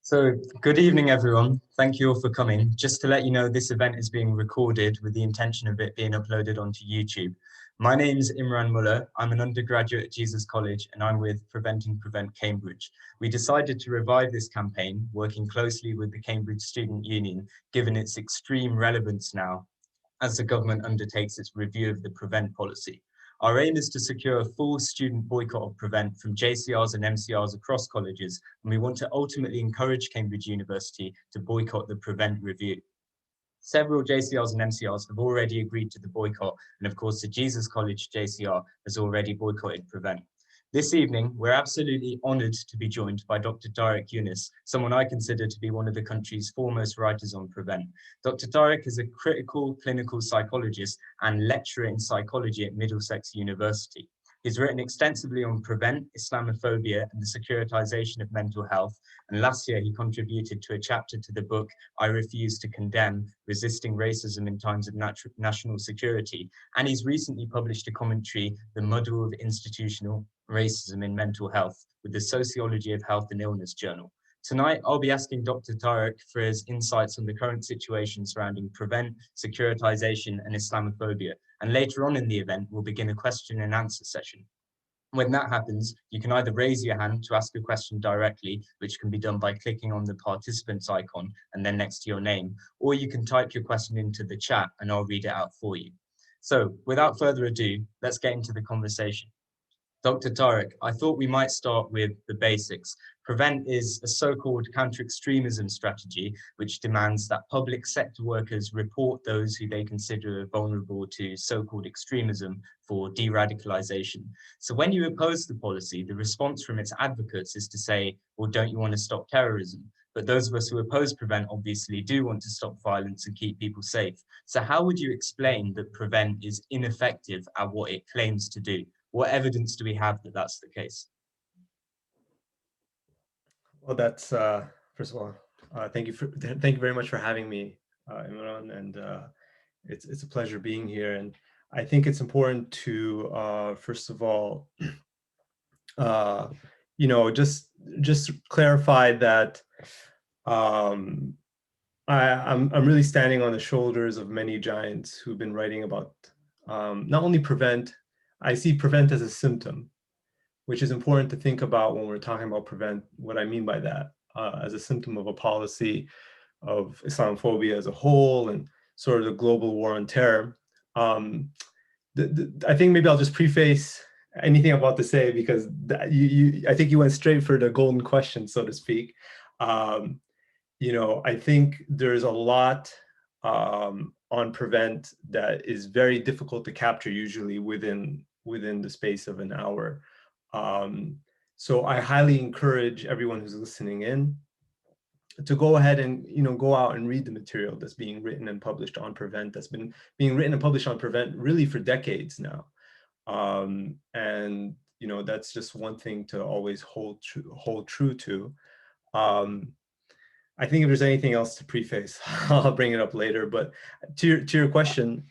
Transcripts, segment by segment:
So, good evening, everyone. Thank you all for coming. Just to let you know, this event is being recorded with the intention of it being uploaded onto YouTube. My name is Imran Muller. I'm an undergraduate at Jesus College, and I'm with Preventing Prevent Cambridge. We decided to revive this campaign, working closely with the Cambridge Student Union, given its extreme relevance now as the government undertakes its review of the Prevent policy. Our aim is to secure a full student boycott of Prevent from JCRs and MCRs across colleges, and we want to ultimately encourage Cambridge University to boycott the Prevent review. Several JCRs and MCRs have already agreed to the boycott, and of course the Jesus College JCR has already boycotted Prevent. This evening, we're absolutely honoured to be joined by Dr Tarek Younis, someone I consider to be one of the country's foremost writers on Prevent. Dr Tarek is a critical clinical psychologist and lecturer in psychology at Middlesex University. He's written extensively on Prevent, Islamophobia, and the securitization of mental health. And last year, he contributed to a chapter to the book, I Refuse to Condemn, Resisting Racism in Times of National Security. And he's recently published a commentary, The Muddle of Institutional Racism in Mental Health, with the Sociology of Health and Illness Journal. Tonight, I'll be asking Dr. Tarek for his insights on the current situation surrounding Prevent, securitization, and Islamophobia. And later on in the event, we'll begin a question and answer session. When that happens, you can either raise your hand to ask a question directly, which can be done by clicking on the participants icon and then next to your name, or you can type your question into the chat and I'll read it out for you. So without further ado, let's get into the conversation. Dr. Tarek, I thought we might start with the basics. Prevent is a so-called counter-extremism strategy, which demands that public sector workers report those who they consider vulnerable to so-called extremism for de-radicalization. So when you oppose the policy, the response from its advocates is to say, well, don't you want to stop terrorism? But those of us who oppose Prevent obviously do want to stop violence and keep people safe. So how would you explain that Prevent is ineffective at what it claims to do? What evidence do we have that that's the case? Well, that's first of all, thank you very much for having me, Imran, and it's a pleasure being here. And I think it's important to first of all, just clarify that I'm really standing on the shoulders of many giants who've been writing about not only Prevent. I see Prevent as a symptom, which is important to think about when we're talking about Prevent. What I mean by that, as a symptom of a policy of Islamophobia as a whole and sort of the global war on terror. I think maybe I'll just preface anything I'm about to say because I think you went straight for the golden question, so to speak. I think there's a lot on Prevent that is very difficult to capture usually within the space of an hour. So I highly encourage everyone who's listening in to go ahead and go out and read the material that's being written and published on Prevent, that's been being written and published on Prevent really for decades now. And that's just one thing to always hold true to. I think if there's anything else to preface, I'll bring it up later. But to your question,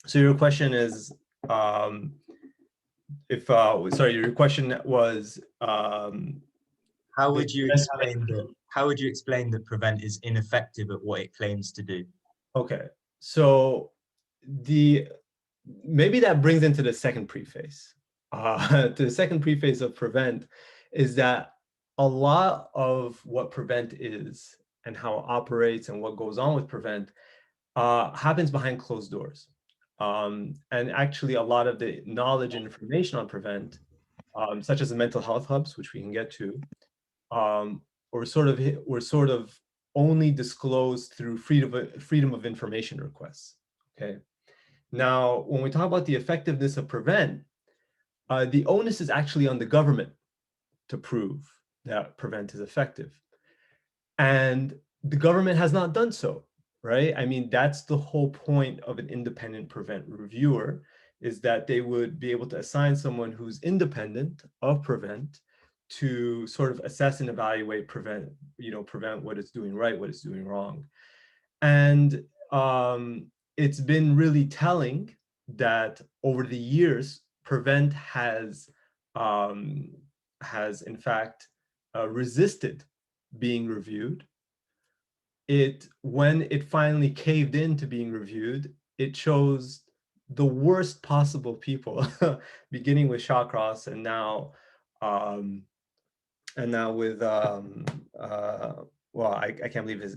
so your question is, your question was, how would you explain that Prevent is ineffective at what it claims to do? Okay, so maybe that brings into the second preface. The second preface of Prevent is that a lot of what Prevent is and how it operates and what goes on with Prevent happens behind closed doors. And actually a lot of the knowledge and information on Prevent, such as the mental health hubs, which we can get to, were sort of only disclosed through freedom of information requests. Okay. Now, when we talk about the effectiveness of Prevent, the onus is actually on the government to prove that Prevent is effective. And the government has not done so, right? I mean, that's the whole point of an independent Prevent reviewer, is that they would be able to assign someone who's independent of Prevent to sort of assess and evaluate Prevent what it's doing right, what it's doing wrong. And it's been really telling that over the years, Prevent has in fact resisted being reviewed. When it finally caved into being reviewed, it chose the worst possible people, beginning with Shawcross and now with well, I can't believe his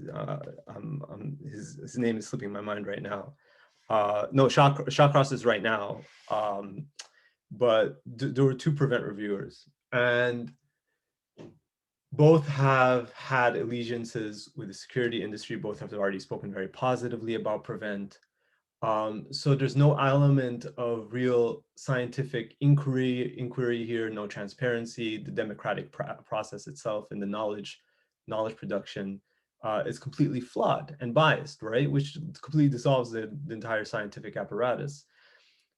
name is slipping my mind right now. No, Shawcross is right now, but there were two Prevent reviewers, and both have had allegiances with the security industry. Both have already spoken very positively about Prevent. So there's no element of real scientific inquiry here, no transparency. The democratic process itself and the knowledge production is completely flawed and biased, right? Which completely dissolves the entire scientific apparatus.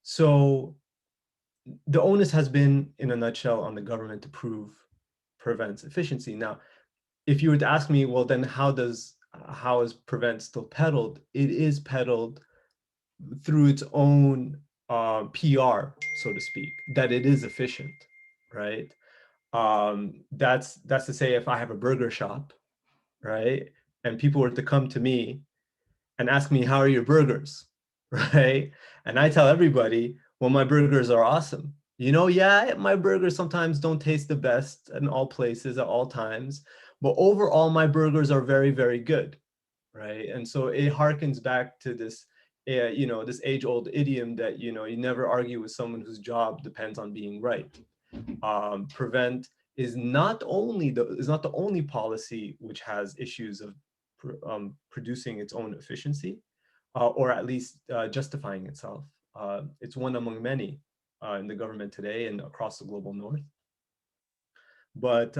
So the onus has been, in a nutshell, on the government to prove Prevent's efficiency. Now, if you were to ask me, well, then how is Prevent still peddled? It is peddled through its own PR, so to speak, that it is efficient, right? That's to say, if I have a burger shop, right, and people were to come to me and ask me, how are your burgers, right? And I tell everybody, well, my burgers are awesome. Yeah, my burgers sometimes don't taste the best in all places at all times, but overall, my burgers are very, very good, right? And so it harkens back to this, this age-old idiom that, you never argue with someone whose job depends on being right. Prevent is not the only policy which has issues of producing its own efficiency, or at least justifying itself. It's one among many in the government today and across the global north. But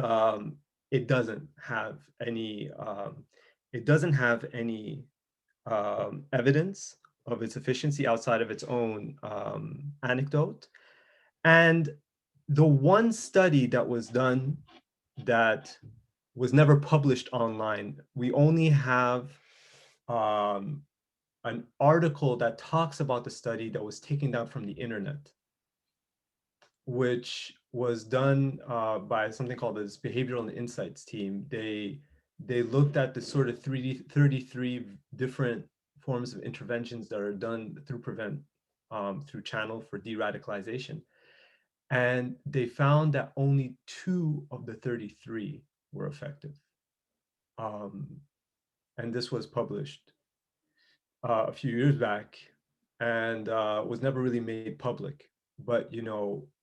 it doesn't have any evidence of its efficiency outside of its own anecdote. And the one study that was done that was never published online, we only have an article that talks about the study that was taken down from the internet, which was done by something called this Behavioral and Insights team. They looked at the sort of 33 different forms of interventions that are done through Prevent, through Channel for de-radicalization. And they found that only 2 of the 33 were effective. And this was published a few years back and was never really made public. But,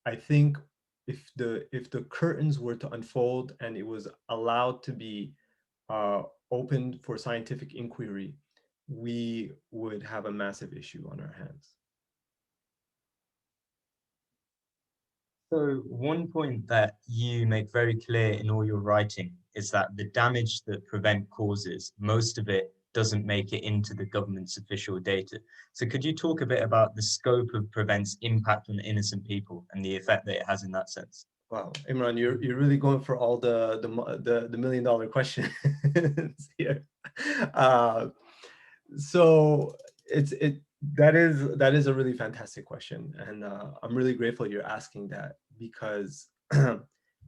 I think if the curtains were to unfold and it was allowed to be opened for scientific inquiry, we would have a massive issue on our hands. So one point that you make very clear in all your writing is that the damage that Prevent causes, most of it doesn't make it into the government's official data. So could you talk a bit about the scope of Prevent's impact on innocent people and the effect that it has in that sense? Wow, Imran, you're really going for all the $1 million questions here. So that is a really fantastic question, and I'm really grateful you're asking that, because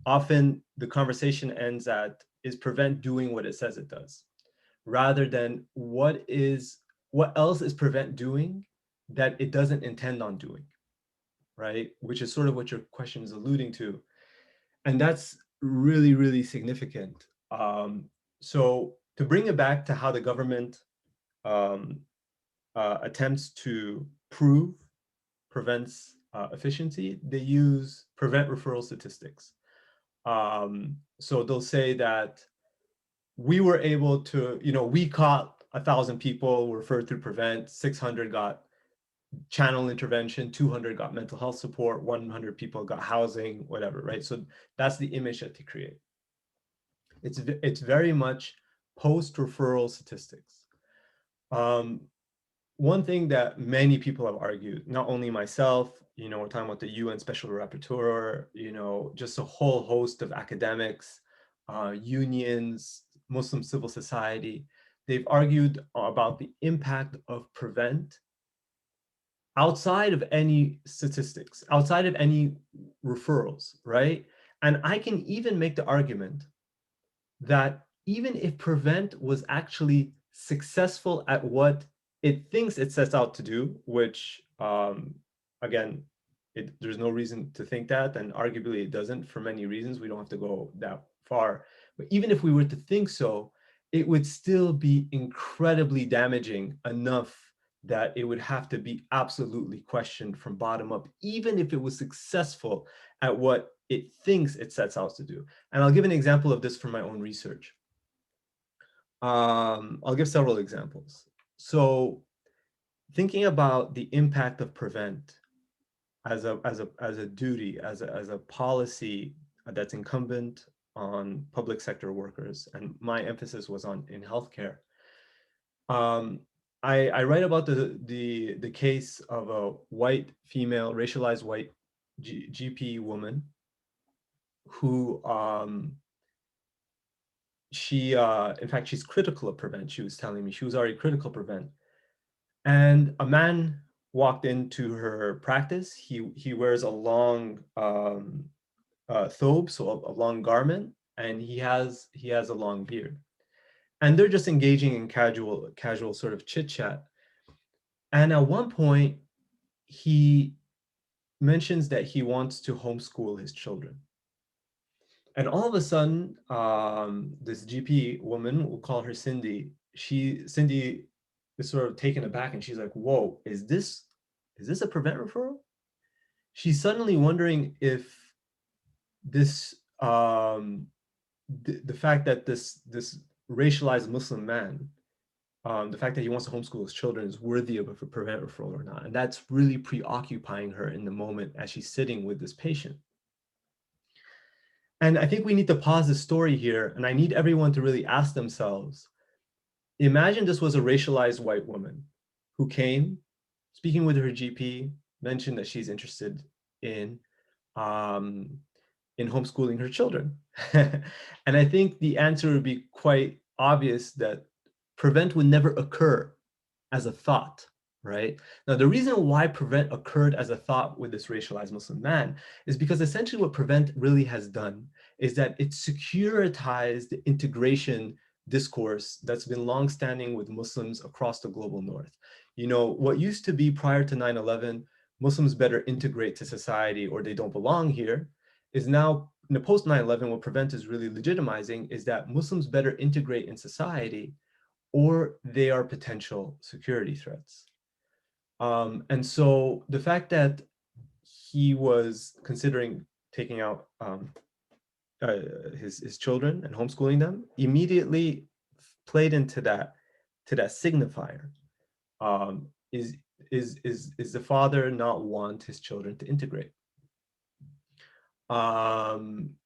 often the conversation ends at, is Prevent doing what it says it does, rather than what else is Prevent doing that it doesn't intend on doing, right? Which is sort of what your question is alluding to. And that's really, really significant. So to bring it back to how the government attempts to prove Prevent's efficiency, they use Prevent referral statistics. So they'll say that we were able to, we caught 1,000 people referred through Prevent, 600 got channel intervention, 200 got mental health support, 100 people got housing, whatever, right? So that's the image that they create. It's very much post-referral statistics. One thing that many people have argued, not only myself, we're talking about the UN Special Rapporteur, just a whole host of academics, unions, Muslim civil society, they've argued about the impact of Prevent outside of any statistics, outside of any referrals, right? And I can even make the argument that even if prevent was actually successful at what it thinks it sets out to do, which again, there's no reason to think that, and arguably it doesn't for many reasons. We don't have to go that far. But even if we were to think so, it would still be incredibly damaging enough that it would have to be absolutely questioned from bottom up, even if it was successful at what it thinks it sets out to do. And I'll give an example of this from my own research. I'll give several examples. So thinking about the impact of prevent as a duty, as a policy that's incumbent on public sector workers, and my emphasis was on in healthcare. I write about the case of a white female, racialized white GP woman who in fact, she's critical of prevent. She was telling me she was already critical of prevent. And a man walked into her practice. He wears a long thobe, so a long garment, and he has a long beard. And they're just engaging in casual sort of chit chat. And at one point, he mentions that he wants to homeschool his children. And all of a sudden, this GP woman, we'll call her Cindy, Cindy is sort of taken aback, and she's like, whoa, is this a prevent referral? She's suddenly wondering if this, the fact that this racialized Muslim man, the fact that he wants to homeschool his children is worthy of a prevent referral or not. And that's really preoccupying her in the moment as she's sitting with this patient. And I think we need to pause the story here, and I need everyone to really ask themselves, imagine this was a racialized white woman who came, speaking with her GP, mentioned that she's interested in homeschooling her children. And I think the answer would be quite obvious, that prevent would never occur as a thought, right? Now, the reason why prevent occurred as a thought with this racialized Muslim man is because essentially what prevent really has done is that it securitized the integration discourse that's been longstanding with Muslims across the global north. You know, what used to be prior to 9/11, Muslims better integrate to society or they don't belong here, is now in the post 9/11, what prevent is really legitimizing is that Muslims better integrate in society or they are potential security threats. And so the fact that he was considering taking out his children and homeschooling them immediately played into that signifier. Is the father not want his children to integrate? And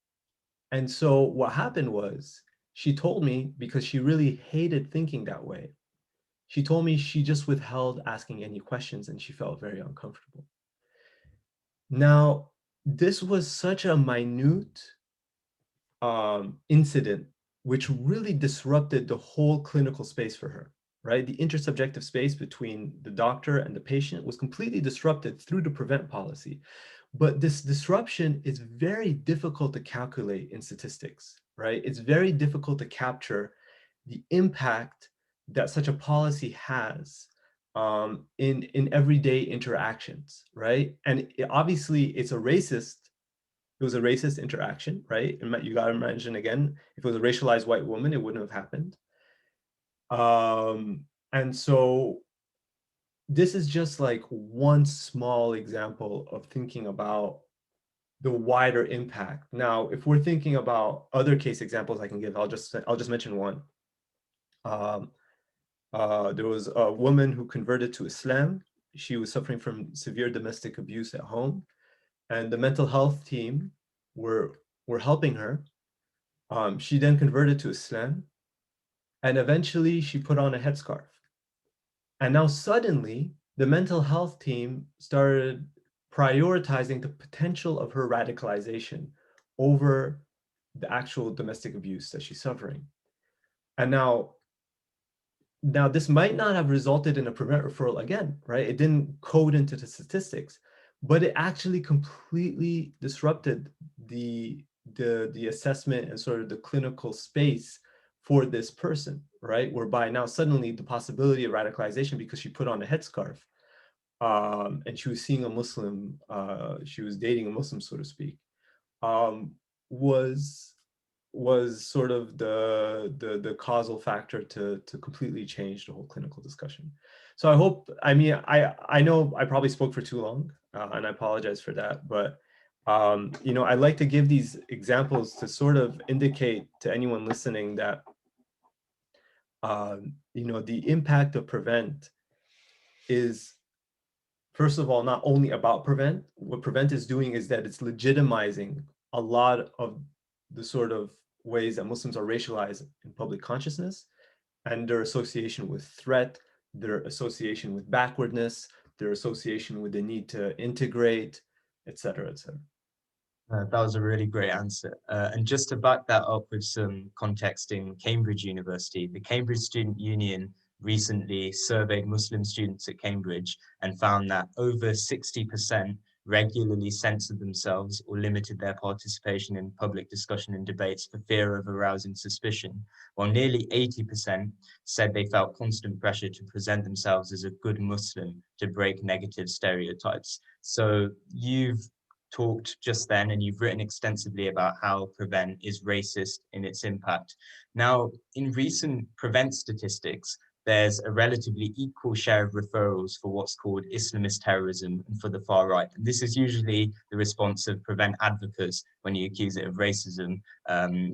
so what happened was, she told me, because she really hated thinking that way, she told me she just withheld asking any questions and she felt very uncomfortable. Now, this was such a minute incident, which really disrupted the whole clinical space for her, right? The intersubjective space between the doctor and the patient was completely disrupted through the prevent policy. But this disruption is very difficult to calculate in statistics, right? It's very difficult to capture the impact that such a policy has in everyday interactions, right? And obviously it was a racist interaction, right? And you gotta imagine again, if it was a racialized white woman, it wouldn't have happened. And so this is just like one small example of thinking about the wider impact. Now, if we're thinking about other case examples I can give, I'll just mention one. There was a woman who converted to Islam. She was suffering from severe domestic abuse at home, and the mental health team were helping her. She then converted to Islam, and eventually she put on a headscarf. And now suddenly, the mental health team started prioritizing the potential of her radicalization over the actual domestic abuse that she's suffering. And now this might not have resulted in a prevent referral again, right? It didn't code into the statistics, but it actually completely disrupted the assessment and sort of the clinical space for this person, right? Whereby now suddenly the possibility of radicalization because she put on a headscarf and she was seeing a Muslim, she was dating a Muslim, so to speak, was sort of the causal factor to completely change the whole clinical discussion. So I hope, I mean, I know I probably spoke for too long, and I apologize for that, but you know, I like to give these examples to sort of indicate to anyone listening that you know, the impact of prevent is, first of all, not only about prevent. What prevent is doing is that it's legitimizing a lot of the sort of ways that Muslims are racialized in public consciousness and their association with threat, their association with backwardness, their association with the need to integrate, et cetera, et cetera. That was a really great answer. And just to back that up with some context in Cambridge University, the Cambridge Student Union recently surveyed Muslim students at Cambridge and found that over 60% regularly censored themselves or limited their participation in public discussion and debates for fear of arousing suspicion, while nearly 80% said they felt constant pressure to present themselves as a good Muslim to break negative stereotypes. So you've talked just then and you've written extensively about how prevent is racist in its impact. Now, in recent prevent statistics, there's a relatively equal share of referrals for what's called Islamist terrorism and for the far right. And this is usually the response of prevent advocates when you accuse it of racism.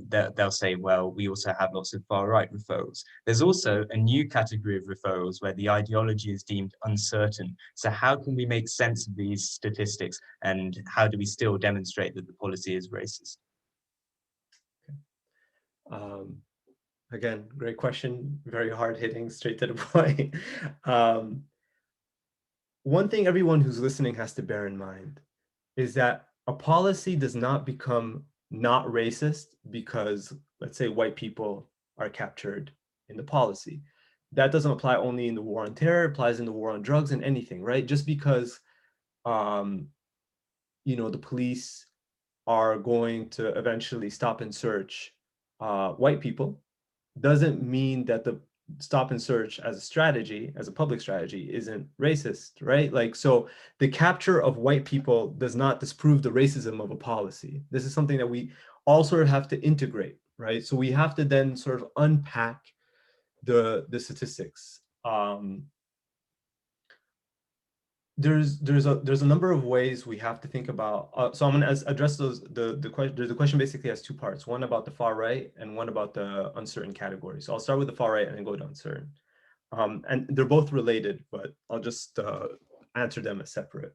They'll say, well, we also have lots of far right referrals. There's also a new category of referrals where the ideology is deemed uncertain. So how can we make sense of these statistics and how do we still demonstrate that the policy is racist? Again, great question, very hard hitting, straight to the point. One thing everyone who's listening has to bear in mind is that a policy does not become not racist because, let's say, white people are captured in the policy. That doesn't apply only in the war on terror, it applies in the war on drugs and anything, right? Just because, you know, the police are going to eventually stop and search white people doesn't mean that the stop and search as a strategy, as a public strategy, isn't racist, right? Like, so the capture of white people does not disprove the racism of a policy. This is something that we all sort of have to integrate, right? So we have to then sort of unpack the statistics. There's a number of ways we have to think about. So I'm going to address those. The question basically has two parts: one about the far right and one about the uncertain category. So I'll start with the far right and then go to uncertain. And they're both related, but I'll just answer them as separate.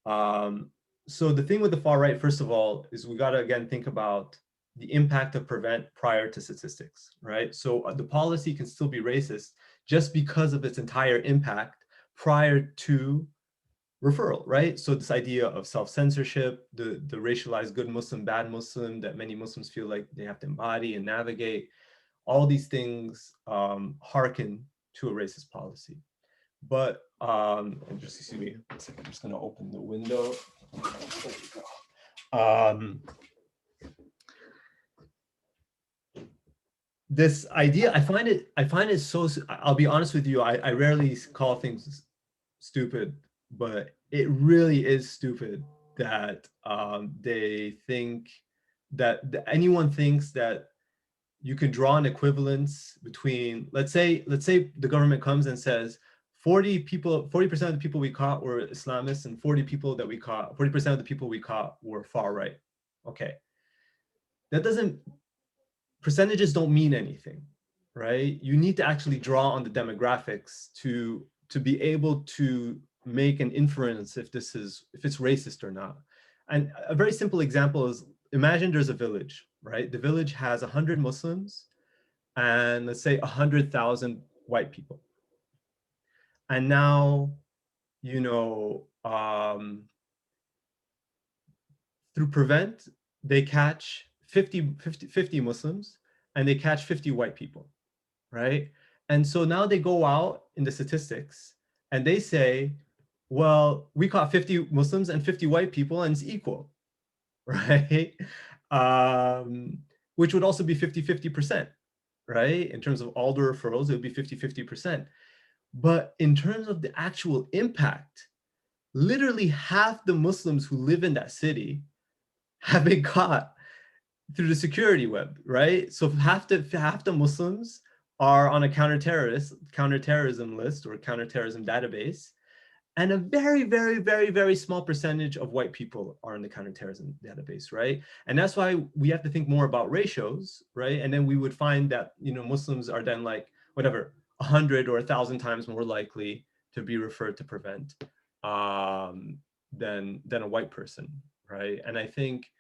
So the thing with the far right, first of all, is we got to again think about the impact of prevent prior to statistics, right? So the policy can still be racist just because of its entire impact prior to referral, right? So this idea of self-censorship, the racialized good Muslim, bad Muslim that many Muslims feel like they have to embody and navigate, all these things hearken to a racist policy. But just excuse me, one second, I'm just gonna open the window. There we go. This idea, I find it so, I'll be honest with you, I rarely call things stupid, but it really is stupid that they think that anyone thinks that you can draw an equivalence between, let's say the government comes and says 40% of the people we caught were Islamists and 40% of the people we caught were far right. Okay, that doesn't, percentages don't mean anything, right? You need to actually draw on the demographics to be able to make an inference if it's racist or not. And a very simple example is, imagine there's a village, right? The village has 100 Muslims and let's say 100,000 white people. And now, you know, through prevent, they catch 50 Muslims and they catch 50 white people, right? And so now they go out in the statistics and they say, well, we caught 50 Muslims and 50 white people and it's equal, right? Which would also be 50-50%, right? In terms of all the referrals, it would be 50-50%. But in terms of the actual impact, literally half the Muslims who live in that city have been caught through the security web, right? So half the Muslims are on a counterterrorism list or counterterrorism database, and a very, very, very, very small percentage of white people are in the counterterrorism database, right? And that's why we have to think more about ratios, right? And then we would find that, you know, Muslims are then like, whatever, 100 or 1,000 times more likely to be referred to prevent than a white person, right? And I think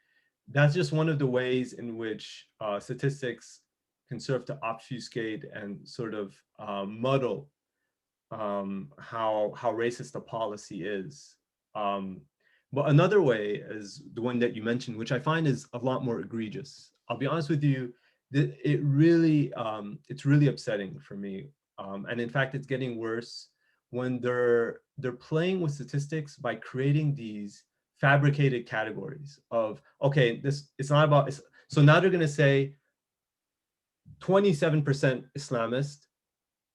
that's just one of the ways in which statistics can serve to obfuscate and sort of muddle how racist the policy is. But another way is the one that you mentioned, which I find is a lot more egregious. I'll be honest with you, it really, it's really upsetting for me. And in fact, it's getting worse when they're playing with statistics by creating these fabricated categories of, okay, this, it's not about, so now they're gonna say 27% Islamist,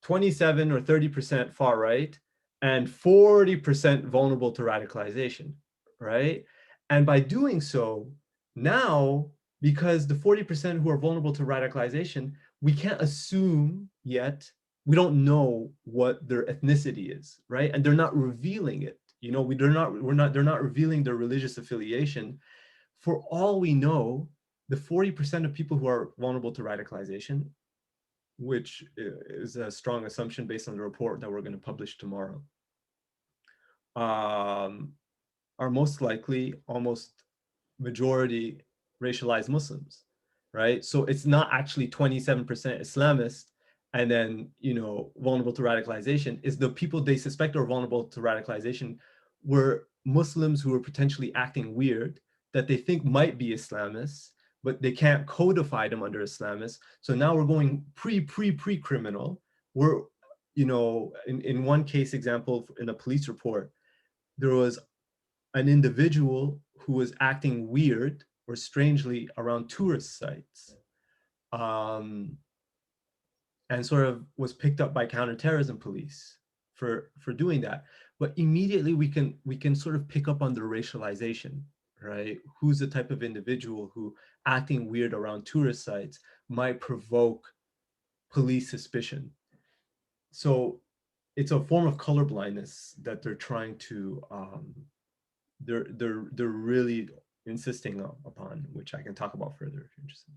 27 or 30% far right, and 40% vulnerable to radicalization, right? And by doing so, now, because the 40% who are vulnerable to radicalization, we can't assume yet, we don't know what their ethnicity is, right? And they're not revealing it. You know, they're not revealing their religious affiliation. For all we know, the 40% of people who are vulnerable to radicalization, which is a strong assumption based on the report that we're going to publish tomorrow, are most likely almost majority racialized Muslims, right? So it's not actually 27% Islamist and then, you know, vulnerable to radicalization. Is the people they suspect are vulnerable to radicalization were Muslims who were potentially acting weird that they think might be Islamists, but they can't codify them under Islamists. So now we're going pre-criminal. We're, you know, in one case example, in a police report, there was an individual who was acting weird or strangely around tourist sites, and sort of was picked up by counterterrorism police for doing that. But immediately we can sort of pick up on the racialization, right? Who's the type of individual who acting weird around tourist sites might provoke police suspicion. So it's a form of colorblindness that they're trying to they're really insisting upon, which I can talk about further if you're interested.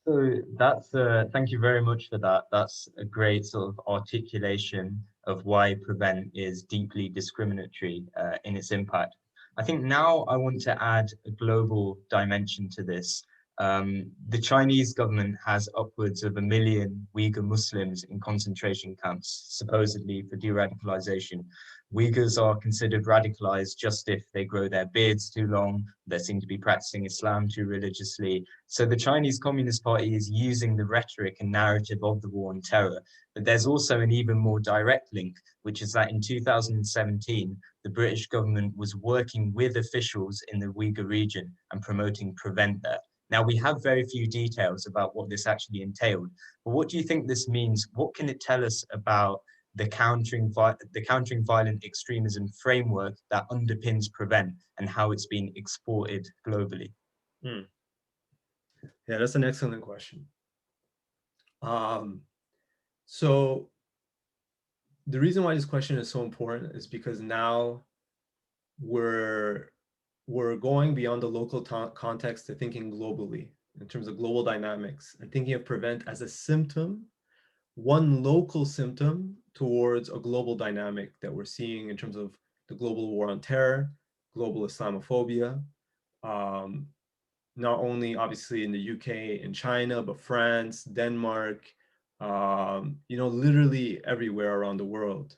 So that's thank you very much for that. That's a great sort of articulation of why Prevent is deeply discriminatory in its impact. I think now I want to add a global dimension to this. The Chinese government has upwards of 1 million Uyghur Muslims in concentration camps, supposedly for de-radicalization. Uyghurs are considered radicalized just if they grow their beards too long, they seem to be practicing Islam too religiously. So the Chinese Communist Party is using the rhetoric and narrative of the war on terror. But there's also an even more direct link, which is that in 2017, the British government was working with officials in the Uyghur region and promoting Prevent there. Now, we have very few details about what this actually entailed, but what do you think this means? What can it tell us about the countering violent extremism framework that underpins Prevent and how it's been exported globally? Yeah, that's an excellent question. So the reason why this question is so important is because now we're going beyond the local context to thinking globally in terms of global dynamics and thinking of Prevent as a symptom, one local symptom towards a global dynamic that we're seeing in terms of the global war on terror, global Islamophobia, not only obviously in the UK and China, but France, Denmark, you know, literally everywhere around the world.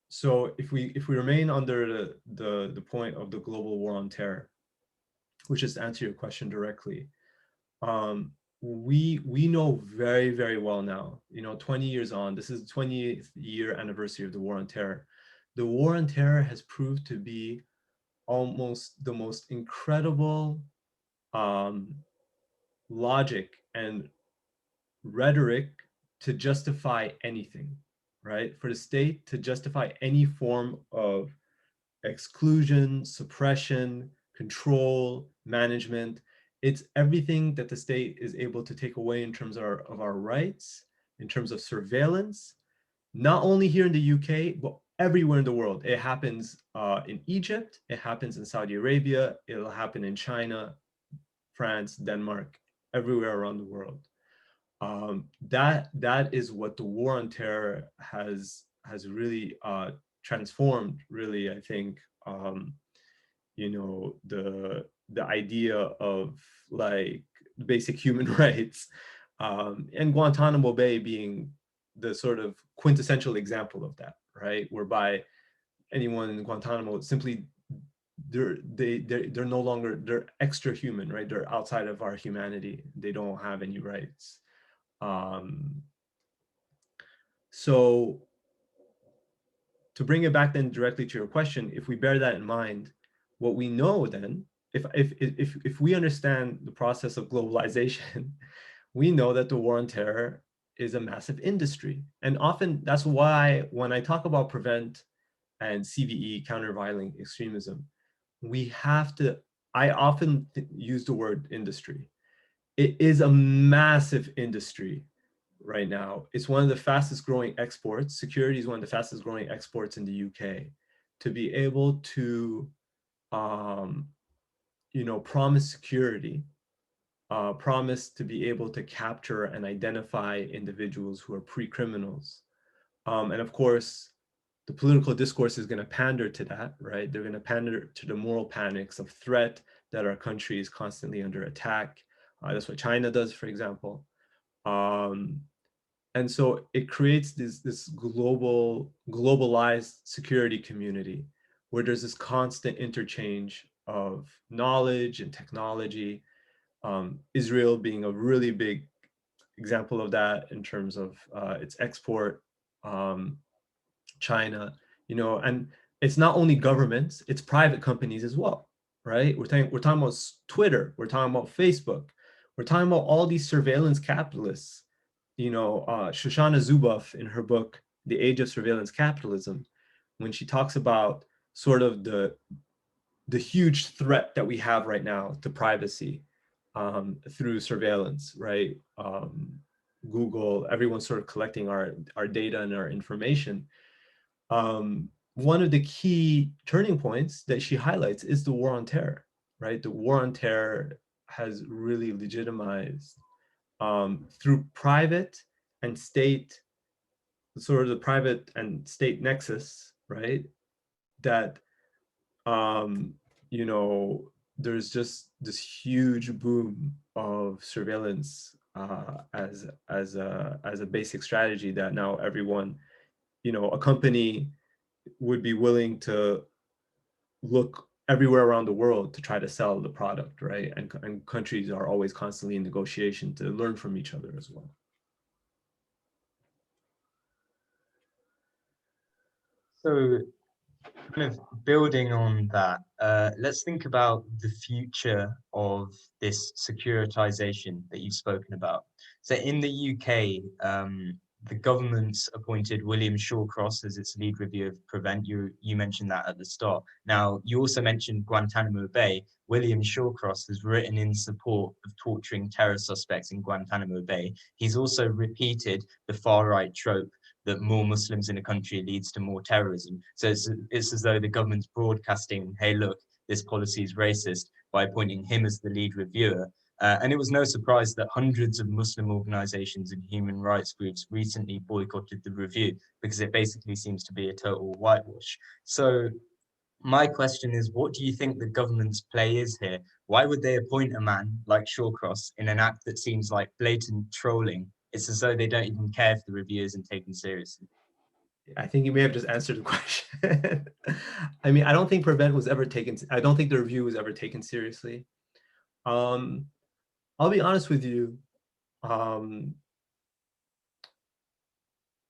So if we remain under the point of the global war on terror, which is to answer your question directly, we know very, very well now, you know, 20 years on, this is the 20th year anniversary of the war on terror. The war on terror has proved to be almost the most incredible logic and rhetoric to justify anything, right? For the state to justify any form of exclusion, suppression, control, management. It's everything that the state is able to take away in terms of our rights, in terms of surveillance, not only here in the UK, but everywhere in the world. It happens in Egypt, it happens in Saudi Arabia, it'll happen in China, France, Denmark, everywhere around the world. That is what the war on terror has really transformed. Really, I think you know, the idea of like basic human rights, and Guantanamo Bay being the sort of quintessential example of that, right? Whereby anyone in Guantanamo simply they're no longer, they're extra human, right? They're outside of our humanity. They don't have any rights. So to bring it back then directly to your question, if we bear that in mind, what we know then, if we understand the process of globalization, we know that the war on terror is a massive industry. And often that's why when I talk about prevent and CVE, counter-violent extremism, we have to, I often use the word industry. It is a massive industry right now. It's one of the fastest growing exports. Security is one of the fastest growing exports in the UK. To be able to, you know, promise security, promise to be able to capture and identify individuals who are pre-criminals. And of course, the political discourse is going to pander to that, right? They're going to pander to the moral panics of threat that our country is constantly under attack. That's what China does, for example. And so it creates this globalized security community where there's this constant interchange of knowledge and technology. Israel being a really big example of that in terms of its export. China, you know, and it's not only governments, it's private companies as well, right? We're talking about Twitter, we're talking about Facebook, we're talking about all these surveillance capitalists. You know, Shoshana Zuboff in her book, The Age of Surveillance Capitalism, when she talks about sort of the huge threat that we have right now to privacy through surveillance, right? Google, everyone's sort of collecting our data and our information. One of the key turning points that she highlights is the war on terror, right? The war on terror has really legitimized through private and state, sort of the private and state nexus, right? That, you know, there's just this huge boom of surveillance as a basic strategy that now everyone, you know, a company would be willing to look everywhere around the world to try to sell the product, right? And countries are always constantly in negotiation to learn from each other as well. So kind of building on that, let's think about the future of this securitization that you've spoken about. So in the UK, the government's appointed William Shawcross as its lead review of Prevent. You mentioned that at the start. Now, you also mentioned Guantanamo Bay. William Shawcross has written in support of torturing terror suspects in Guantanamo Bay. He's also repeated the far-right trope that more Muslims in a country leads to more terrorism. So it's as though the government's broadcasting, hey, look, this policy is racist, by appointing him as the lead reviewer. And it was no surprise that hundreds of Muslim organizations and human rights groups recently boycotted the review because it basically seems to be a total whitewash. So my question is, what do you think the government's play is here? Why would they appoint a man like Shawcross in an act that seems like blatant trolling? It's as though they don't even care if the review isn't taken seriously. I think you may have just answered the question. I mean, I don't think Prevent was ever taken, I don't think the review was ever taken seriously. I'll be honest with you. I'm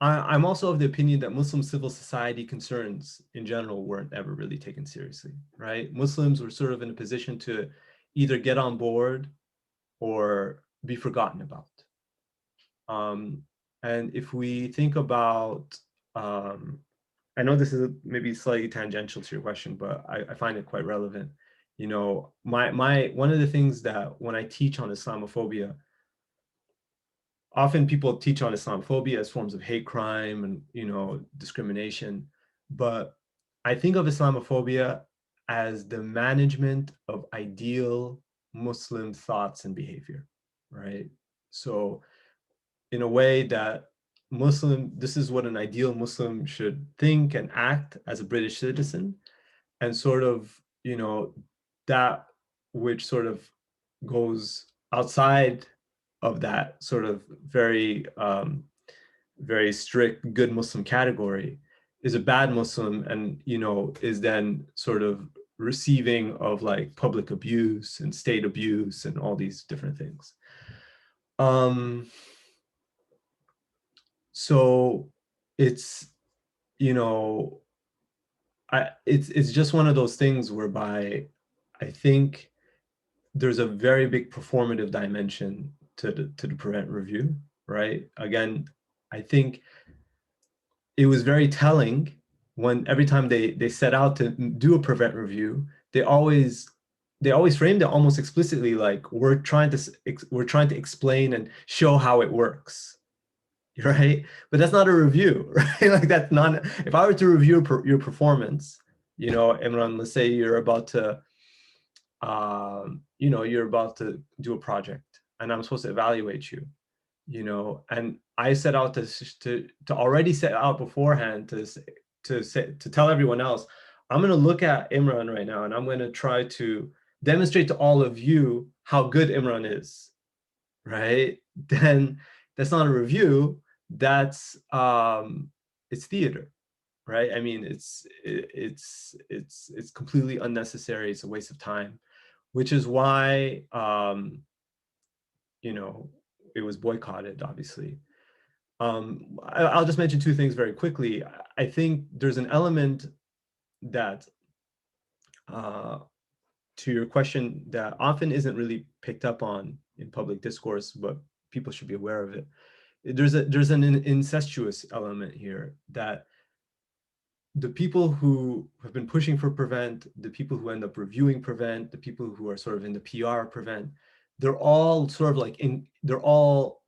also of the opinion that Muslim civil society concerns in general weren't ever really taken seriously, right? Muslims were sort of in a position to either get on board or be forgotten about. And if we think about, I know this is maybe slightly tangential to your question, but I find it quite relevant. You know, one of the things that when I teach on Islamophobia, often people teach on Islamophobia as forms of hate crime and, you know, discrimination. But I think of Islamophobia as the management of ideal Muslim thoughts and behavior, right? So in a way that this is what an ideal Muslim should think and act as a British citizen, and sort of, you know, that which sort of goes outside of that sort of very, very strict good Muslim category is a bad Muslim, and, you know, is then sort of receiving of like public abuse and state abuse and all these different things. So it's, you know, it's just one of those things whereby I think there's a very big performative dimension to the prevent review, right? Again, I think it was very telling when every time they set out to do a prevent review, they always framed it almost explicitly like we're trying to explain and show how it works, right? But that's not a review, right? Like that's not, if I were to review your performance, you know, Imran, let's say you're about to, you know, you're about to do a project and I'm supposed to evaluate you, you know, and I set out to already set out beforehand to tell everyone else, I'm going to look at Imran right now and I'm going to try to demonstrate to all of you how good Imran is, right? Then that's not a review. That's it's theater, right? I mean, it's completely unnecessary. It's a waste of time, which is why you know, it was boycotted, obviously. I'll just mention two things very quickly. I think there's an element that to your question that often isn't really picked up on in public discourse, but people should be aware of it. There's an incestuous element here that the people who have been pushing for prevent, the people who end up reviewing prevent, the people who are sort of in the PR prevent, they're all sort of like they're all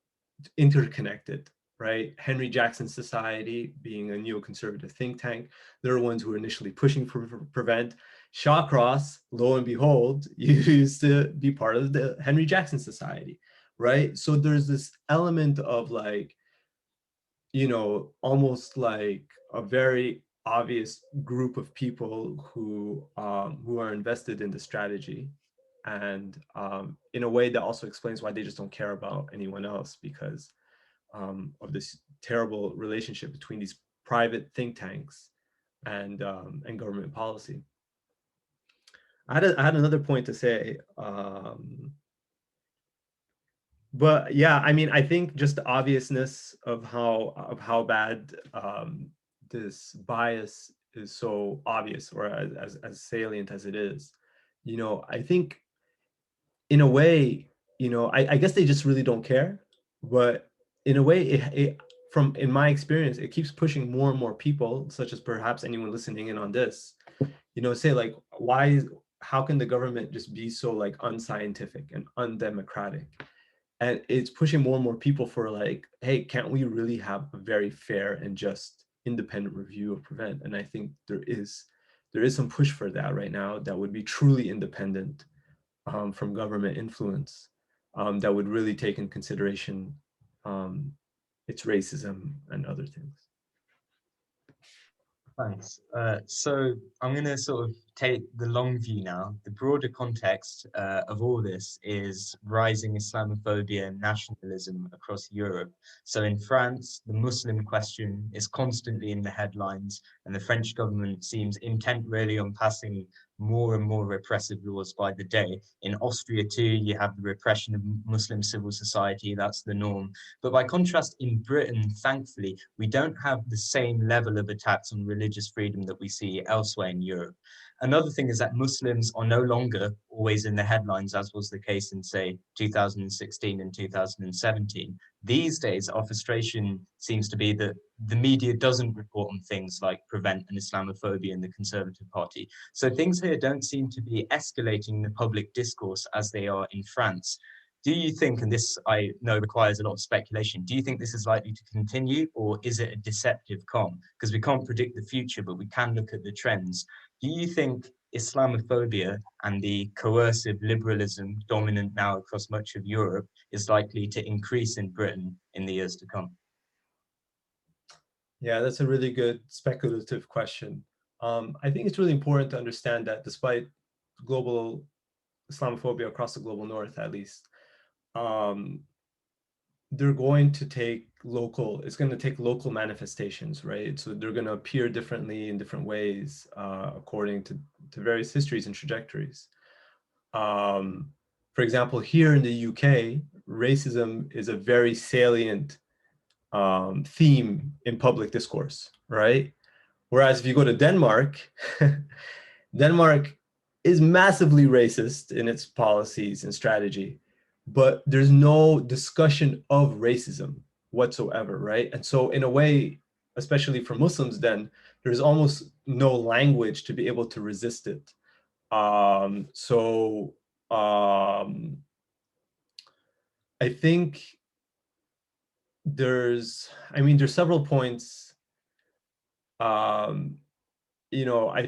interconnected, right? Henry Jackson Society being a neoconservative think tank, they're the ones who were initially pushing for prevent. Shawcross, lo and behold, used to be part of the Henry Jackson Society, right? So there's this element of like, you know, almost like a very obvious group of people who are invested in the strategy, and in a way that also explains why they just don't care about anyone else, because of this terrible relationship between these private think tanks and government policy. I had another point to say, but yeah, I mean, I think just the obviousness of how bad this bias is so obvious, or as salient as it is, you know, I think in a way, you know, I guess they just really don't care. But in a way, in my experience, it keeps pushing more and more people, such as perhaps anyone listening in on this, you know, say like, how can the government just be so like unscientific and undemocratic? And it's pushing more and more people for like, hey, can't we really have a very fair and just independent review of prevent? And I think there is some push for that right now that would be truly independent from government influence, that would really take in consideration its racism and other things. Thanks. So I'm going to sort of take the long view now. The broader context of all this is rising Islamophobia and nationalism across Europe. So in France, the Muslim question is constantly in the headlines, and the French government seems intent really on passing more and more repressive laws by the day. In Austria too, you have the repression of Muslim civil society, that's the norm. But by contrast, in Britain, thankfully, we don't have the same level of attacks on religious freedom that we see elsewhere in Europe. Another thing is that Muslims are no longer always in the headlines, as was the case in, say, 2016 and 2017. These days, our frustration seems to be that the media doesn't report on things like Prevent and Islamophobia in the Conservative Party. So things here don't seem to be escalating the public discourse as they are in France. Do you think, and this I know requires a lot of speculation, do you think this is likely to continue, or is it a deceptive calm? Because we can't predict the future, but we can look at the trends. Do you think Islamophobia and the coercive liberalism dominant now across much of Europe is likely to increase in Britain in the years to come? Yeah, that's a really good speculative question. I think it's really important to understand that despite global Islamophobia across the global north, at least, they're going to take it's going to take local manifestations, right? So they're going to appear differently in different ways according to various histories and trajectories. For example, here in the UK, racism is a very salient theme in public discourse, right? Whereas if you go to Denmark, Denmark is massively racist in its policies and strategy, but there's no discussion of racism whatsoever, right? And so in a way, especially for Muslims then, there's almost no language to be able to resist it. I think there's several points. I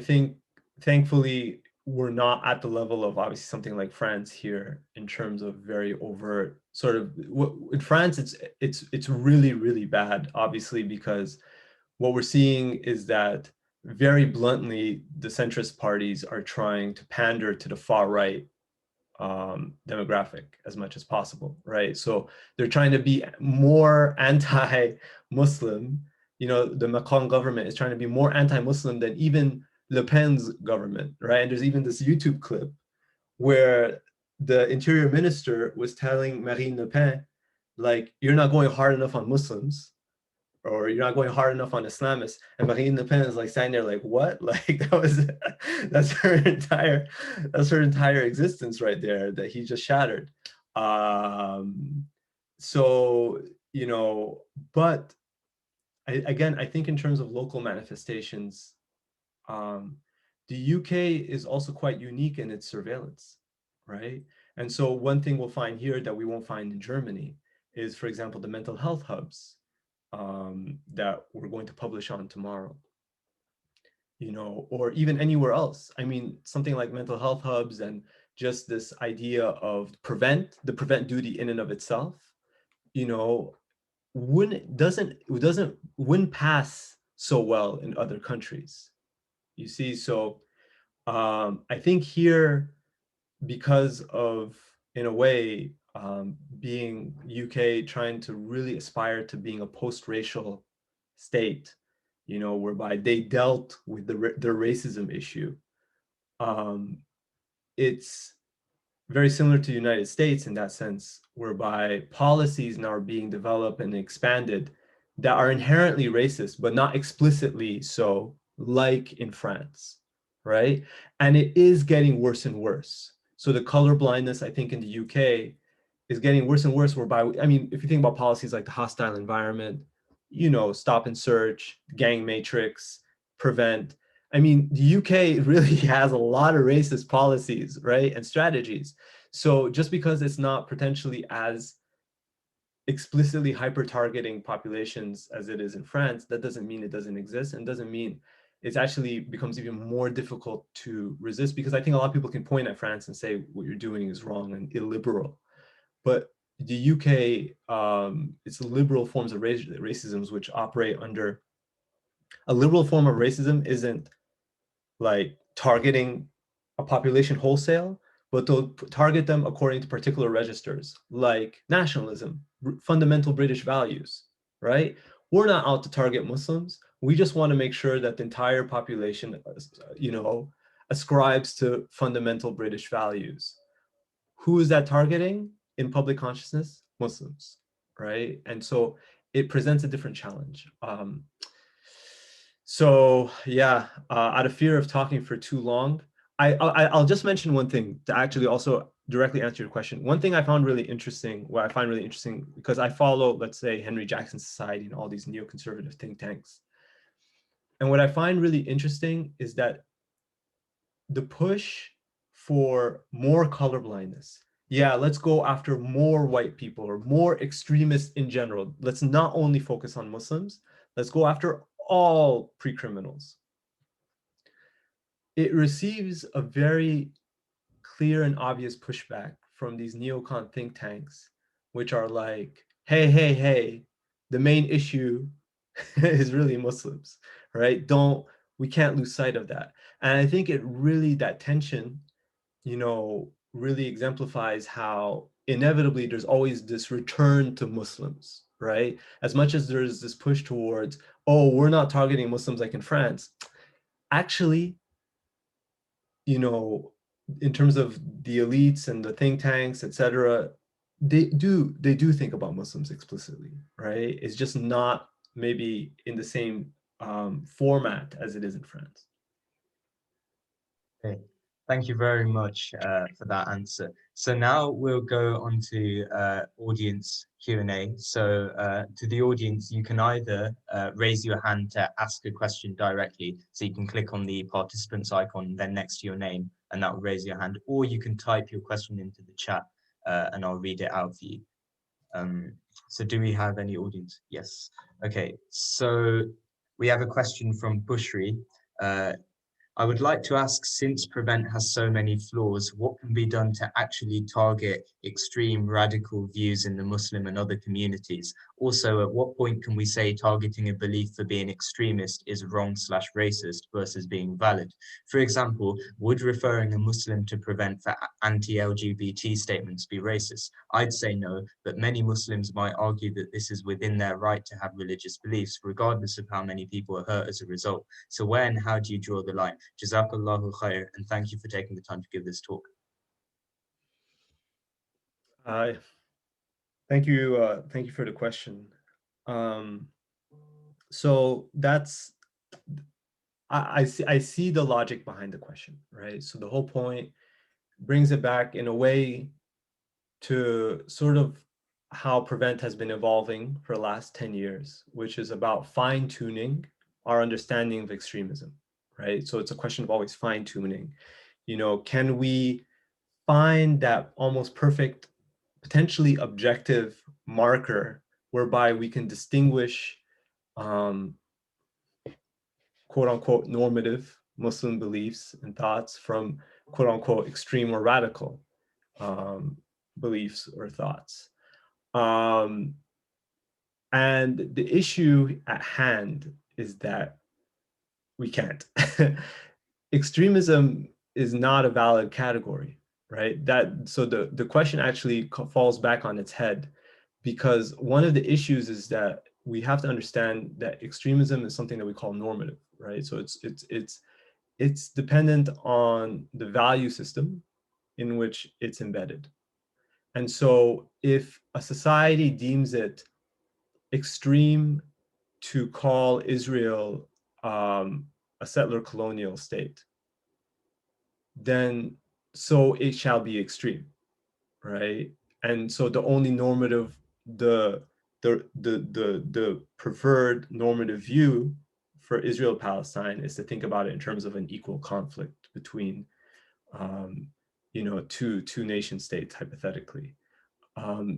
think thankfully we're not at the level of obviously something like France here in terms of very overt sort of. In France, it's really, really bad, obviously, because what we're seeing is that very bluntly, the centrist parties are trying to pander to the far right demographic as much as possible, right? So they're trying to be more anti-Muslim. The Macron government is trying to be more anti-Muslim than even Le Pen's government, right? And there's even this YouTube clip where the interior minister was telling Marine Le Pen, like, you're not going hard enough on Muslims, or you're not going hard enough on Islamists. And Marine Le Pen is like standing there like, what? Like that's her entire existence right there that he just shattered. But I think in terms of local manifestations, the UK is also quite unique in its surveillance, right? And so one thing we'll find here that we won't find in Germany is, for example, the mental health hubs that we're going to publish on tomorrow, or even anywhere else. I mean, something like mental health hubs and just this idea of the prevent duty in and of itself, wouldn't pass so well in other countries. You see, so I think here, because of, in a way, being UK trying to really aspire to being a post-racial state, whereby they dealt with their racism issue. It's very similar to the United States in that sense, whereby policies now are being developed and expanded that are inherently racist, but not explicitly so, like in France, right? And it is getting worse and worse. So the color blindness, I think, in the UK is getting worse and worse, whereby, if you think about policies like the hostile environment, stop and search, gang matrix, prevent. The UK really has a lot of racist policies, right, and strategies. So just because it's not potentially as explicitly hyper-targeting populations as it is in France, that doesn't mean it doesn't exist, and doesn't mean it actually becomes even more difficult to resist, because I think a lot of people can point at France and say what you're doing is wrong and illiberal. But the UK, it's liberal forms of racism which operate under a liberal form of racism isn't like targeting a population wholesale, but they'll target them according to particular registers, like nationalism, fundamental British values, right? We're not out to target Muslims. We just want to make sure that the entire population, ascribes to fundamental British values. Who is that targeting in public consciousness? Muslims, right? And so it presents a different challenge. So yeah, out of fear of talking for too long, I'll just mention one thing to actually also directly answer your question. One thing I found really interesting, what I find really interesting, because I follow, let's say, Henry Jackson Society and all these neoconservative think tanks. And what I find really interesting is that the push for more colorblindness. Yeah, let's go after more white people or more extremists in general. Let's not only focus on Muslims, let's go after all pre-criminals. It receives a very clear and obvious pushback from these neocon think tanks, which are like, hey, the main issue is really Muslims, right? We can't lose sight of that. And I think it really, that tension, really exemplifies how inevitably there's always this return to Muslims, right? As much as there's this push towards, oh, we're not targeting Muslims like in France. Actually, in terms of the elites and the think tanks, etc., they do think about Muslims explicitly, right? It's just not maybe in the same format as it is in France. Okay. Thank you very much for that answer. So now we'll go on to audience Q&A. So to the audience, you can either raise your hand to ask a question directly. So you can click on the participants icon, then next to your name, and that will raise your hand. Or you can type your question into the chat and I'll read it out for you. So do we have any audience? Yes. Okay, so we have a question from Bushri. I would like to ask, since Prevent has so many flaws, what can be done to actually target extreme radical views in the Muslim and other communities? Also, at what point can we say targeting a belief for being extremist is wrong/racist versus being valid? For example, would referring a Muslim to Prevent for anti-LGBT statements be racist? I'd say no, but many Muslims might argue that this is within their right to have religious beliefs, regardless of how many people are hurt as a result. So where and how do you draw the line? Jazakallahu khair, and thank you for taking the time to give this talk. Thank you for the question. So that's, I see the logic behind the question, right? So the whole point brings it back in a way to sort of how Prevent has been evolving for the last 10 years, which is about fine-tuning our understanding of extremism, right? So it's a question of always fine-tuning. Can we find that almost perfect, potentially objective marker whereby we can distinguish quote unquote normative Muslim beliefs and thoughts from quote unquote extreme or radical beliefs or thoughts. And the issue at hand is that we can't. Extremism is not a valid category, right? So the question actually falls back on its head, because one of the issues is that we have to understand that extremism is something that we call normative, right? So it's dependent on the value system in which it's embedded. And so if a society deems it extreme to call Israel a settler colonial state, then so it shall be extreme, right? And so the only normative, the preferred normative view for Israel-Palestine is to think about it in terms of an equal conflict between, two nation states, hypothetically.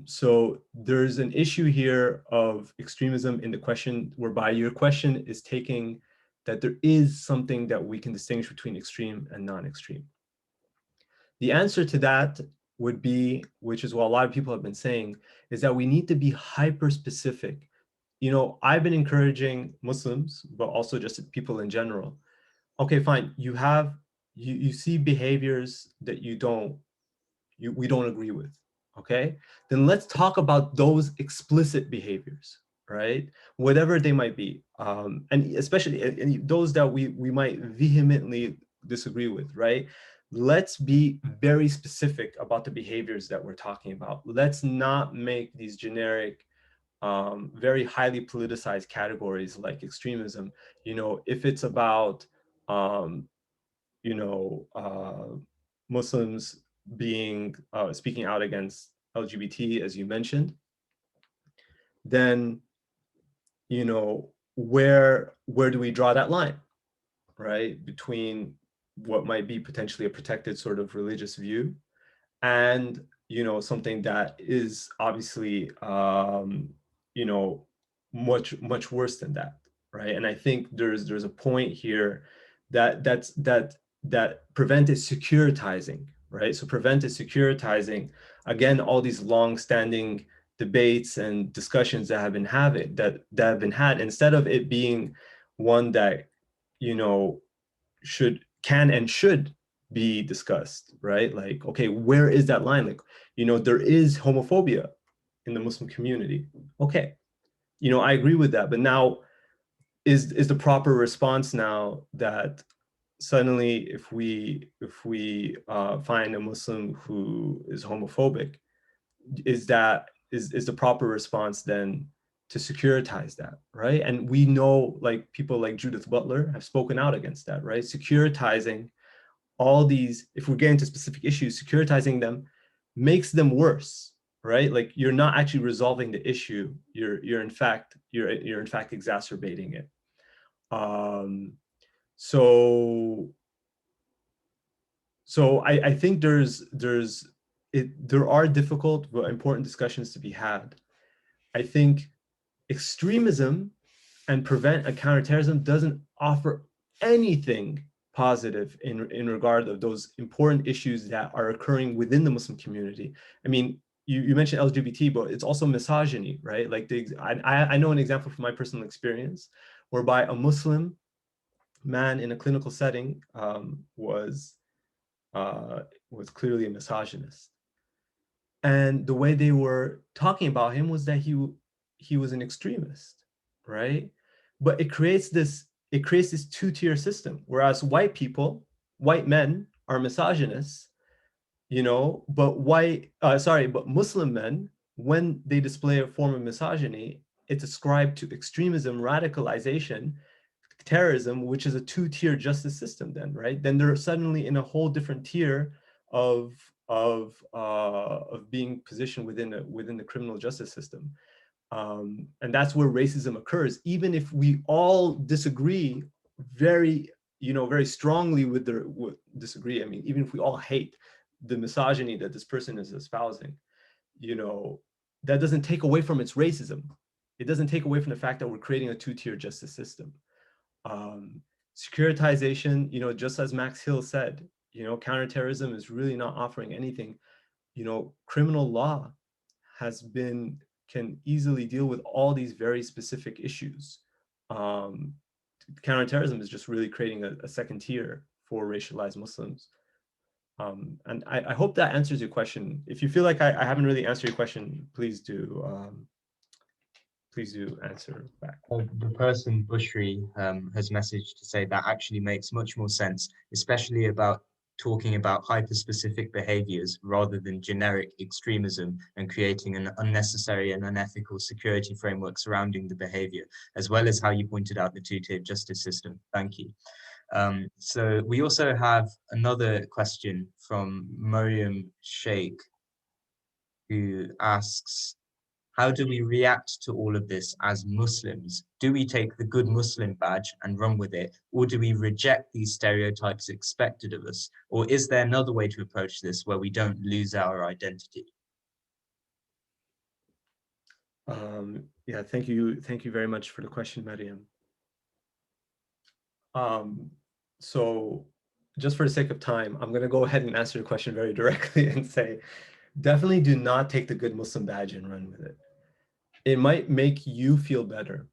So there's an issue here of extremism in the question, whereby your question is taking that there is something that we can distinguish between extreme and non-extreme. The answer to that would be, which is what a lot of people have been saying, is that we need to be hyper-specific. I've been encouraging Muslims, but also just people in general. Okay, fine. You see behaviors that we don't agree with. Okay, then let's talk about those explicit behaviors, right? Whatever they might be, and especially those that we might vehemently disagree with, right? Let's be very specific about the behaviors that we're talking about. Let's not make these generic very highly politicized categories like extremism. If it's about, Muslims being speaking out against LGBT, as you mentioned, then where do we draw that line, right, between what might be potentially a protected sort of religious view and something that is obviously much worse than that, right? And I think there's a point here that Prevent is securitizing, right? So Prevent is securitizing, again, all these long-standing debates and discussions that have been had, instead of it being one that can and should be discussed, right? Like, okay, where is that line? Like, there is homophobia in the Muslim community. Okay, I agree with that, but now is the proper response now that suddenly if we find a Muslim who is homophobic, is the proper response then to securitize that, right? And we know, like, people like Judith Butler have spoken out against that, right? Securitizing all these, if we're getting to specific issues, securitizing them makes them worse, right? Like, you're not actually resolving the issue. You're in fact exacerbating it. So I think there are difficult but important discussions to be had. I think extremism and Prevent and counterterrorism doesn't offer anything positive in regard of those important issues that are occurring within the Muslim community. I mean, you mentioned LGBT, but it's also misogyny, right? Like, I know an example from my personal experience whereby a Muslim man in a clinical setting was clearly a misogynist. And the way they were talking about him was that he was an extremist, right? But it creates this two-tier system, whereas white men are misogynists, but but Muslim men, when they display a form of misogyny, it's ascribed to extremism, radicalization, terrorism, which is a two-tier justice system then, right? Then they're suddenly in a whole different tier of being positioned within the criminal justice system. And that's where racism occurs, even if we all disagree very strongly with disagree. I mean, even if we all hate the misogyny that this person is espousing, that doesn't take away from its racism. It doesn't take away from the fact that we're creating a two-tier justice system. Securitization, just as Max Hill said, counterterrorism is really not offering anything. Criminal law can easily deal with all these very specific issues. Counterterrorism is just really creating a second tier for racialized Muslims. And I hope that answers your question. If you feel like I haven't really answered your question, please do answer back. The person Bushri has messaged to say that actually makes much more sense, especially about talking about hyper-specific behaviors rather than generic extremism and creating an unnecessary and unethical security framework surrounding the behavior, as well as how you pointed out the two-tier justice system. Thank you. So we also have another question from Mariam Sheikh, who asks, how do we react to all of this as Muslims? Do we take the good Muslim badge and run with it? Or do we reject these stereotypes expected of us? Or is there another way to approach this where we don't lose our identity? Yeah, thank you very much for the question, Mariam. So just for the sake of time, I'm going to go ahead and answer your question very directly and say, definitely do not take the good Muslim badge and run with it. It might make you feel better.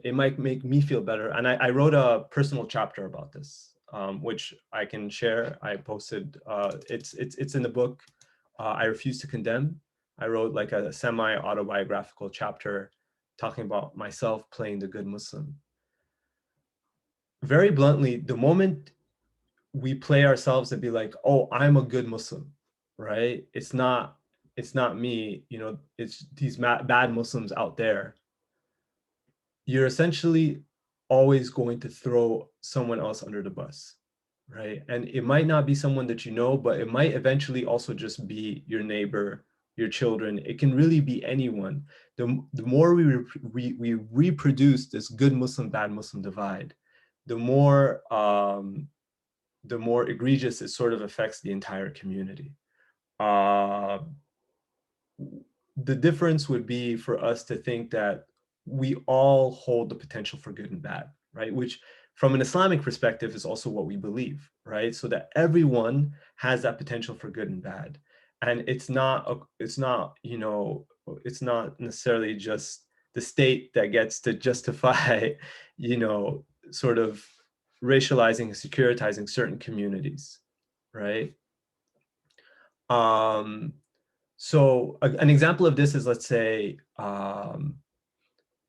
It might make me feel better. And I wrote a personal chapter about this, which I can share. I posted, it's in the book, I Refuse to Condemn. I wrote like a semi-autobiographical chapter talking about myself playing the good Muslim. Very bluntly, the moment we play ourselves and be like, oh, I'm a good Muslim, right? It's not it's not me, you know, it's these bad Muslims out there, you're essentially always going to throw someone else under the bus, right? And it might not be someone that you know, but it might eventually also just be your neighbor, your children. It can really be anyone. The more we reproduce this good Muslim, bad Muslim divide, the more egregious it sort of affects the entire community. Uh, the difference would be for us to think that we all hold the potential for good and bad, right? Which from an Islamic perspective is also what we believe, right? So that everyone has that potential for good and bad. And it's not, you know, it's not necessarily just the state that gets to justify, you know, sort of racializing and securitizing certain communities, right? So an example of this is, let's say,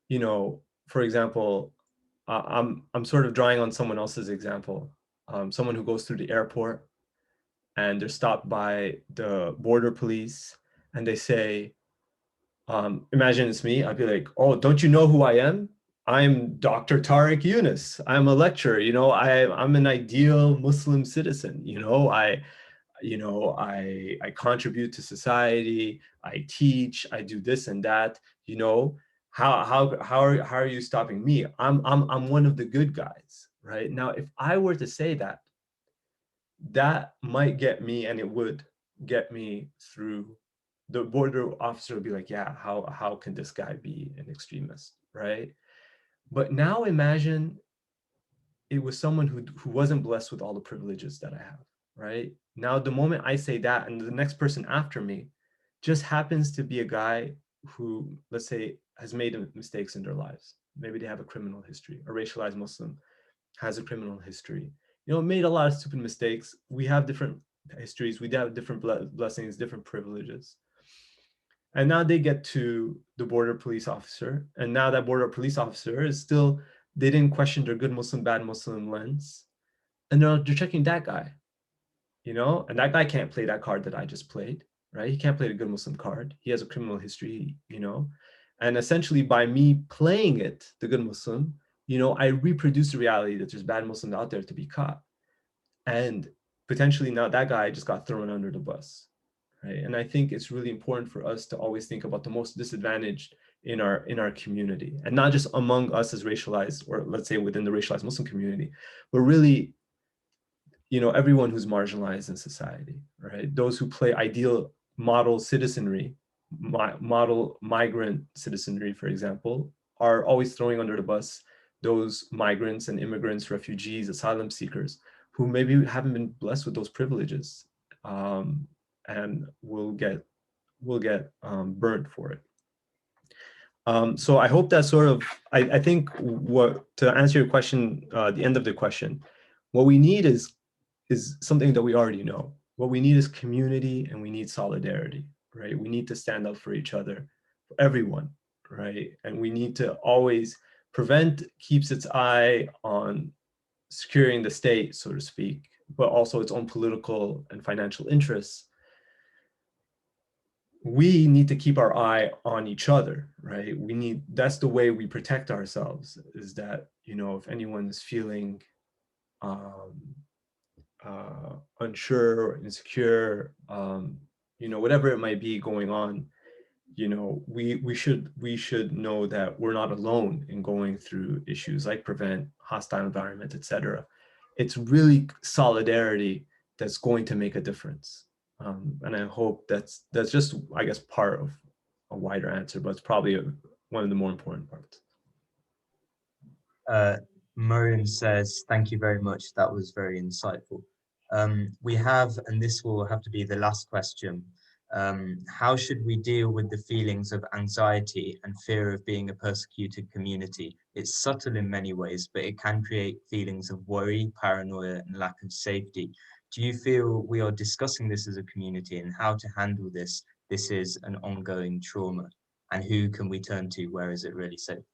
you know, for example, I'm sort of drawing on someone else's example, someone who goes through the airport and they're stopped by the border police and they say, imagine it's me, I'd be like, oh, don't you know who I am? I'm Dr. Tarek Younis. I'm a lecturer, you know, I'm an ideal Muslim citizen, you know, I contribute to society, I teach, I do this and that, you know, how are you stopping me? I'm one of the good guys, right? Now, if I were to say that, that might get me, and it would get me through. The border officer would be like, yeah, how can this guy be an extremist, right? But now imagine it was someone who wasn't blessed with all the privileges that I have, right? Now, the moment I say that, and the next person after me just happens to be a guy who, let's say, has made mistakes in their lives. Maybe they have a criminal history, a racialized Muslim has a criminal history, you know, made a lot of stupid mistakes. We have different histories, we have different blessings, different privileges. And now they get to the border police officer. And now that border police officer is still, they didn't question their good Muslim, bad Muslim lens. And they're checking that guy, you know, and that guy can't play that card that I just played, right? He can't play the good Muslim card. He has a criminal history, you know. And essentially by me playing it, the good Muslim, you know, I reproduce the reality that there's bad Muslims out there to be caught. And potentially now that guy just got thrown under the bus, right? And I think it's really important for us to always think about the most disadvantaged in our community, and not just among us as racialized, or let's say within the racialized Muslim community, but really, you know, everyone who's marginalized in society, right? Those who play ideal model citizenry, model migrant citizenry, for example, are always throwing under the bus those migrants and immigrants, refugees, asylum seekers, who maybe haven't been blessed with those privileges, and will get burnt for it. So I hope that sort of, I think what, to answer your question, the end of the question, what we need is something that we already know. What we need is community, and we need solidarity, right? We need to stand up for each other, for everyone, right? And we need to always, prevent keeps its eye on securing the state, so to speak, but also its own political and financial interests. We need to keep our eye on each other, right? That's the way we protect ourselves, is that, you know, if anyone is feeling unsure or insecure, you know, whatever it might be going on, you know, we should know that we're not alone in going through issues like prevent, hostile environment, etc. It's really solidarity that's going to make a difference. And I hope that's just, I guess, part of a wider answer, but it's probably one of the more important parts. Mariam says, thank you very much. That was very insightful. We have, and this will have to be the last question, how should we deal with the feelings of anxiety and fear of being a persecuted community? It's subtle in many ways, but it can create feelings of worry, paranoia, and lack of safety. Do you feel we are discussing this as a community, and how to handle this? This is an ongoing trauma. And who can we turn to? Where is it really safe?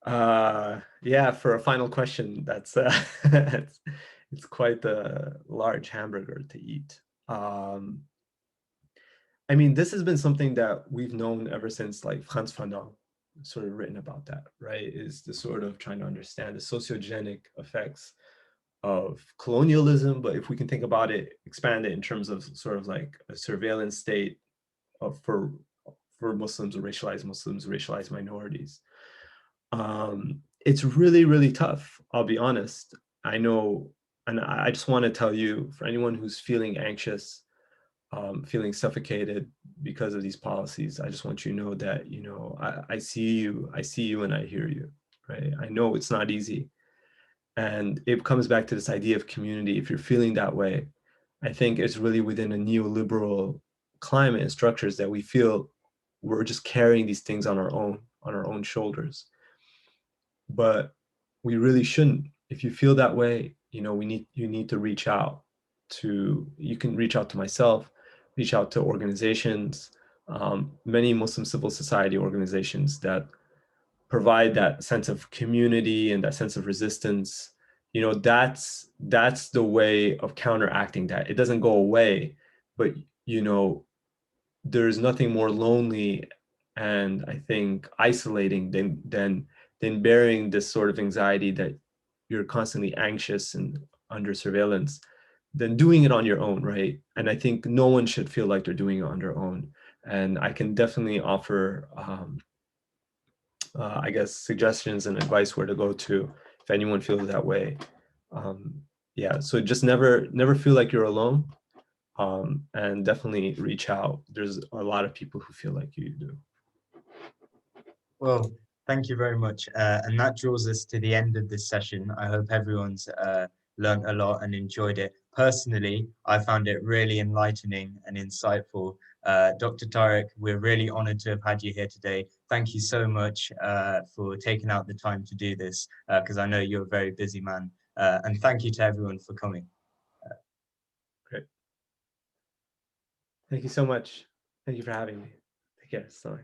Yeah, for a final question, that's it's quite a large hamburger to eat. I mean, this has been something that we've known ever since like Frantz Fanon sort of written about that, right? Is the sort of trying to understand the sociogenic effects of colonialism, but if we can think about it, expand it in terms of sort of like a surveillance state of, for Muslims or racialized minorities. It's really, really tough, I'll be honest. I know, and I just want to tell you, for anyone who's feeling anxious, feeling suffocated because of these policies, I just want you to know that, you know, I see you and I hear you, right? I know it's not easy. And it comes back to this idea of community. If you're feeling that way, I think it's really within a neoliberal climate and structures that we feel we're just carrying these things on our own shoulders. But we really shouldn't. If you feel that way, you know, you need to reach out to, you can reach out to myself, reach out to organizations, many Muslim civil society organizations that provide that sense of community and that sense of resistance. You know, that's the way of counteracting that. It doesn't go away, but you know, there's nothing more lonely and I think isolating than bearing this sort of anxiety that you're constantly anxious and under surveillance, than doing it on your own, right? And I think no one should feel like they're doing it on their own. And I can definitely offer I guess, suggestions and advice where to go to if anyone feels that way. Yeah, so just never feel like you're alone, and definitely reach out. There's a lot of people who feel like you do. Well, thank you very much. And that draws us to the end of this session. I hope everyone's learned a lot and enjoyed it. Personally, I found it really enlightening and insightful. Dr. Tarek, we're really honored to have had you here today. Thank you so much for taking out the time to do this, because I know you're a very busy man. And thank you to everyone for coming. Great. Thank you so much. Thank you for having me. Take care. Sorry.